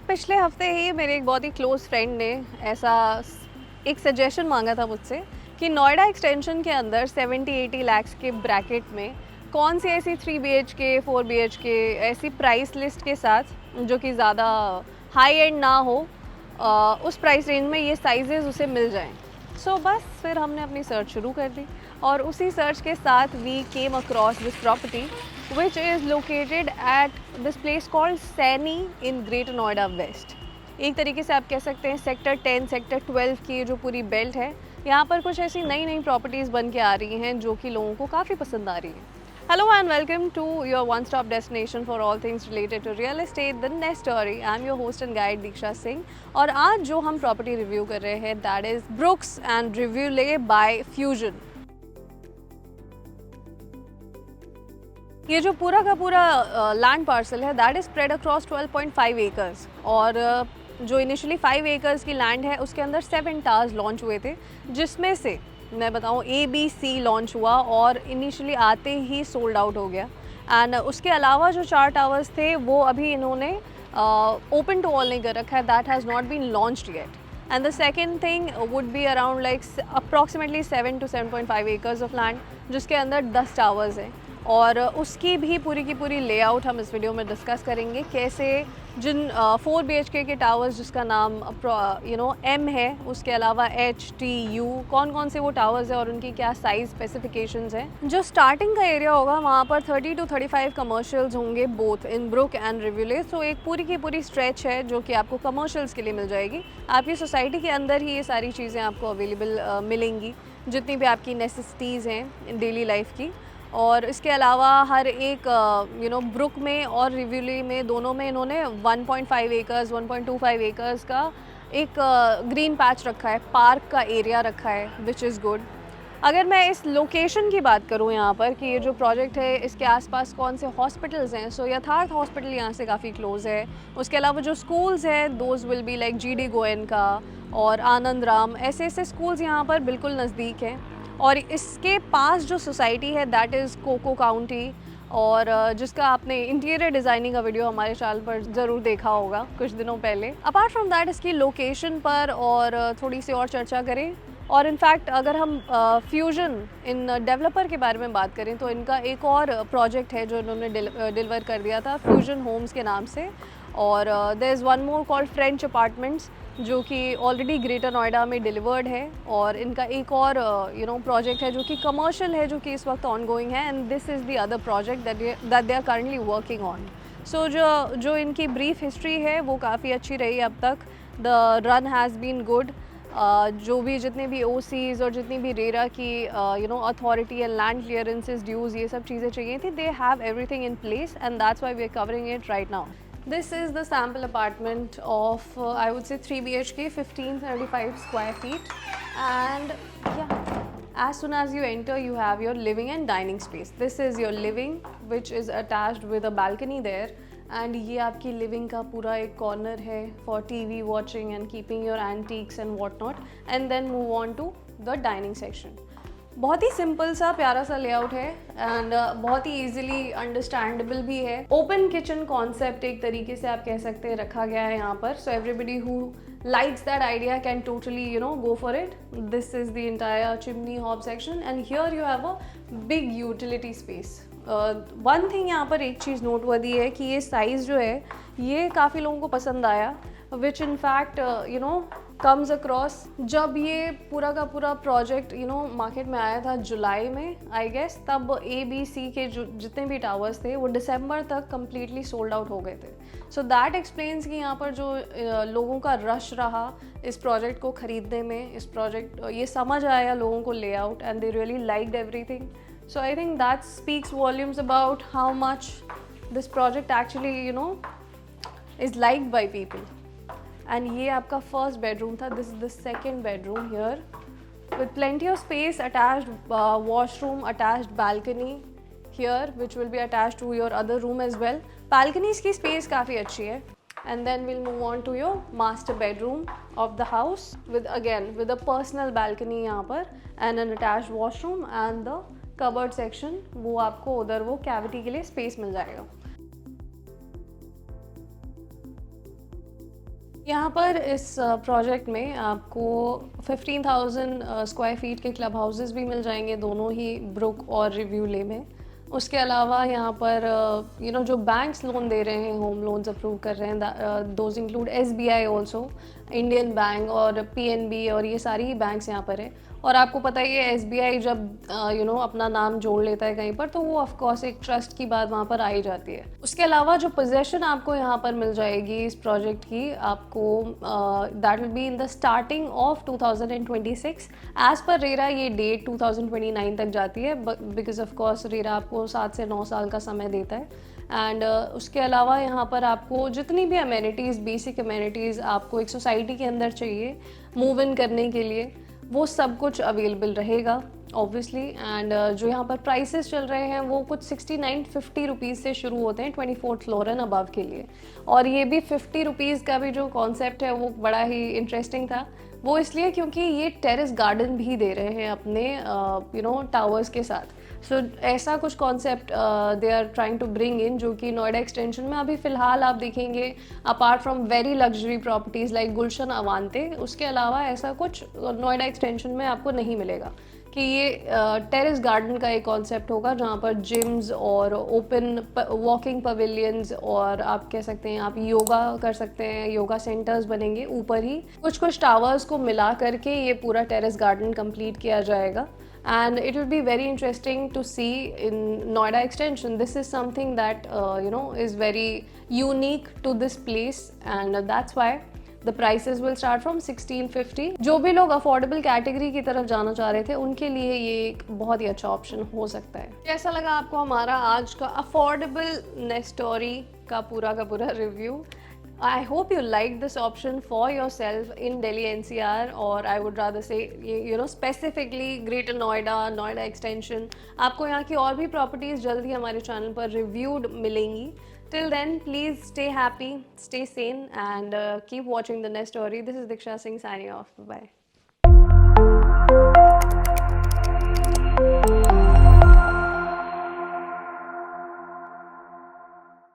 पिछले हफ्ते ही मेरे एक बहुत ही क्लोज़ फ्रेंड ने ऐसा एक सजेशन मांगा था मुझसे कि नोएडा एक्सटेंशन के अंदर 70-80 लाख्स के ब्रैकेट में कौन सी ऐसी 3 BHK 4 BHK ऐसी प्राइस लिस्ट के साथ जो कि ज़्यादा हाई एंड ना हो, उस प्राइस रेंज में ये साइजेस उसे मिल जाएं। सो बस फिर हमने अपनी सर्च शुरू कर दी और उसी सर्च के साथ we came across this property which is located at this place called Saini in Greater Noida West। एक तरीके से आप कह सकते हैं सेक्टर 10 सेक्टर 12 की जो पूरी बेल्ट है, यहाँ पर कुछ ऐसी नई नई प्रॉपर्टीज़ बन के आ रही हैं जो कि लोगों को काफ़ी पसंद आ रही हैं। Hello and welcome to your one stop destination for all things related to real estate the next story. I am your host and guide Diksha Singh और आज जो हम प्रॉपर्टी रिव्यू कर रहे हैं दैट इज़ ब्रुक्स एंड रिव्यूले बाय फ्यूजन। ये जो पूरा का पूरा लैंड पार्सल है that is spread across 12.5 acres और जो इनिशियली 5 एकर्स की लैंड है उसके अंदर 7 टावर्स लॉन्च हुए थे, जिसमें से मैं बताऊँ ABC लॉन्च हुआ और इनिशियली आते ही सोल्ड आउट हो गया। एंड उसके अलावा जो 4 टावर्स थे वो अभी इन्होंने ओपन टू ऑल नहीं कर रखा है, that has not been launched yet. And the second thing would be around like approximately 7 to 7.5 acres of land जिसके अंदर 10 टावर्स हैं और उसकी भी पूरी की पूरी लेआउट हम इस वीडियो में डिस्कस करेंगे। कैसे जिन 4 BHK के टावर्स जिसका नाम M है, उसके अलावा HTU कौन कौन से वो टावर्स हैं और उनकी क्या साइज़ स्पेसिफिकेशंस हैं। जो स्टार्टिंग का एरिया होगा वहाँ पर 30 to 35 कमर्शियल्स होंगे बोथ इन ब्रुक एंड रिव्यूले। सो एक पूरी की पूरी स्ट्रेच है जो कि आपको कमर्शियल्स के लिए मिल जाएगी। आपकी सोसाइटी के अंदर ही ये सारी चीज़ें आपको अवेलेबल मिलेंगी, जितनी भी आपकी नेसेसिटीज़ हैं डेली लाइफ की। और इसके अलावा हर एक ब्रुक में और रिव्यूली में दोनों में इन्होंने 1.5 एकर्स 1.25 एकर्स का एक ग्रीन पैच रखा है, पार्क का एरिया रखा है, विच इज़ गुड। अगर मैं इस लोकेशन की बात करूं यहाँ पर कि ये जो प्रोजेक्ट है इसके आसपास कौन से हॉस्पिटल्स हैं, सो यथार्थ हॉस्पिटल यहाँ से काफ़ी क्लोज़ है। उसके अलावा जो स्कूल्स हैं those will be like GD Goenka और आनंद राम, ऐसे ऐसे स्कूल्स यहाँ पर बिल्कुल नज़दीक हैं। और इसके पास जो सोसाइटी है दैट इज़ कोको काउंटी और जिसका आपने इंटीरियर डिज़ाइनिंग का वीडियो हमारे चैनल पर ज़रूर देखा होगा कुछ दिनों पहले। अपार्ट फ्रॉम दैट इसकी लोकेशन पर और थोड़ी सी और चर्चा करें और इनफैक्ट अगर हम फ्यूजन इन डेवलपर के बारे में बात करें तो इनका एक और प्रोजेक्ट है जो इन्होंने डिलीवर कर दिया था फ्यूजन होम्स के नाम से। और there is one more called French apartments जो कि ऑलरेडी ग्रेटर नोएडा में डिलीवर्ड है और इनका एक और प्रोजेक्ट है जो कि कमर्शियल है जो कि इस वक्त ऑन गोइंग है and this is the other project that they are currently working on. So जो इनकी ब्रीफ हिस्ट्री है वो काफ़ी अच्छी रही अब तक। The run has been good. जो भी जितने भी OCs और जितनी भी रेरा की authority and land clearances dues ये सब चीज़ें चाहिए थी, they have everything in place and that's why we are covering it right now. This is the sample apartment of I would say 3 BHK 1535 square feet and yeah, as soon as you enter you have your living and dining space. This is your living which is attached with a balcony there and ये आपकी living का पूरा एक corner है for TV watching and keeping your antiques and whatnot and then move on to the dining section. बहुत ही simple सा प्यारा सा लेआउट है एंड बहुत ही इजीली अंडरस्टैंडेबल भी है। ओपन किचन कॉन्सेप्ट एक तरीके से आप कह सकते हैं रखा गया है यहाँ पर। So everybody who likes that idea can totally go for it. This is the entire chimney hob section and here you have a big utility space. One thing यहाँ पर एक चीज़ नोटवर्दी है कि ये साइज़ जो है ये काफ़ी लोगों को पसंद आया विच इन फैक्ट कम्स अक्रॉस। जब ये पूरा का पूरा प्रोजेक्ट मार्केट में आया था जुलाई में आई गेस, तब ABC के जो जितने भी टावर्स थे वो दिसंबर तक कम्प्लीटली सोल्ड आउट हो गए थे। सो दैट एक्सप्लेन्स कि यहाँ पर जो लोगों का रश रहा इस प्रोजेक्ट को ख़रीदने में, इस प्रोजेक्ट ये समझ आया लोगों को layout and they really liked everything. So I think that speaks volumes about how much this project actually is liked by people. And ये आपका first bedroom था. This is the second bedroom here with plenty of space, attached washroom, attached balcony here which will be attached to your other room as well. Balconies की space काफ़ी अच्छी है. And then we'll move on to your master bedroom of the house with a personal balcony यहाँ पर and an attached washroom and the cupboard section वो आपको उधर वो कैविटी के लिए स्पेस मिल जाएगा। यहाँ पर इस प्रोजेक्ट में आपको 15,000 स्क्वायर फीट के क्लब हाउसेस भी मिल जाएंगे, दोनों ही ब्रुक और रिव्यू ले में। उसके अलावा यहाँ पर जो बैंक्स लोन दे रहे हैं, होम लोन्स अप्रूव कर रहे हैं, those include SBI also, Indian bank और PNB, और ये सारी ही बैंक्स यहाँ पर है। और आपको पता ही है SBI जब अपना नाम जोड़ लेता है कहीं पर, तो वो ऑफकोर्स एक ट्रस्ट की बात वहाँ पर आ ही जाती है। उसके अलावा जो पोजेशन आपको यहाँ पर मिल जाएगी इस प्रोजेक्ट की, आपको that will be in the starting of 2026। As per RERA ये डेट 2029 तक जाती है, बिकॉज ऑफ कोर्स रेरा आपको 7 से 9 साल का समय देता है। एंड उसके अलावा यहाँ पर आपको जितनी भी अमेनिटीज़, बेसिक अमेनिटीज़ आपको एक सोसाइटी के अंदर चाहिए मूव इन करने के लिए, वो सब कुछ अवेलेबल रहेगा ऑब्वियसली। एंड जो यहाँ पर प्राइसेस चल रहे हैं वो कुछ 69-50 रुपीज़ से शुरू होते हैं 24th फ्लोर एंड अबव के लिए। और ये भी 50 रुपीज़ का भी जो कॉन्सेप्ट है वो बड़ा ही इंटरेस्टिंग था, वो इसलिए क्योंकि ये टेरेस गार्डन भी दे रहे हैं अपने टावर्स के साथ। सो ऐसा कुछ concept they are trying to bring in, जो कि नोएडा एक्सटेंशन में अभी फ़िलहाल आप देखेंगे, apart from very luxury properties like Gulshan Avante, उसके अलावा ऐसा कुछ नोएडा एक्सटेंशन में आपको नहीं मिलेगा। कि ये टेरेस गार्डन का एक कॉन्सेप्ट होगा जहाँ पर जिम्स और ओपन वॉकिंग पवेलियंस, और आप कह सकते हैं आप योगा कर सकते हैं, योगा सेंटर्स बनेंगे ऊपर ही। कुछ कुछ टावर्स को मिला करके ये पूरा टेरेस गार्डन कंप्लीट किया जाएगा। And it will be very interesting to see in Noida extension. This is something that is very unique to this place, and that's why the prices will start from 1650. जो भी लोग affordable category की तरफ जाना चाह रहे थे उनके लिए ये एक बहुत ही अच्छा ऑप्शन हो सकता है। कैसा लगा आपको हमारा आज का अफोर्डेबल नेस्टोरी का पूरा review? I hope you like this option for yourself in Delhi NCR, or I would rather say specifically Greater Noida, Noida Extension। आपको यहाँ की और भी प्रॉपर्टीज़ जल्द ही हमारे चैनल पर रिव्यूड मिलेंगी। Till then, please stay happy, stay sane, and keep watching the next story. This is Diksha Singh signing off. Bye.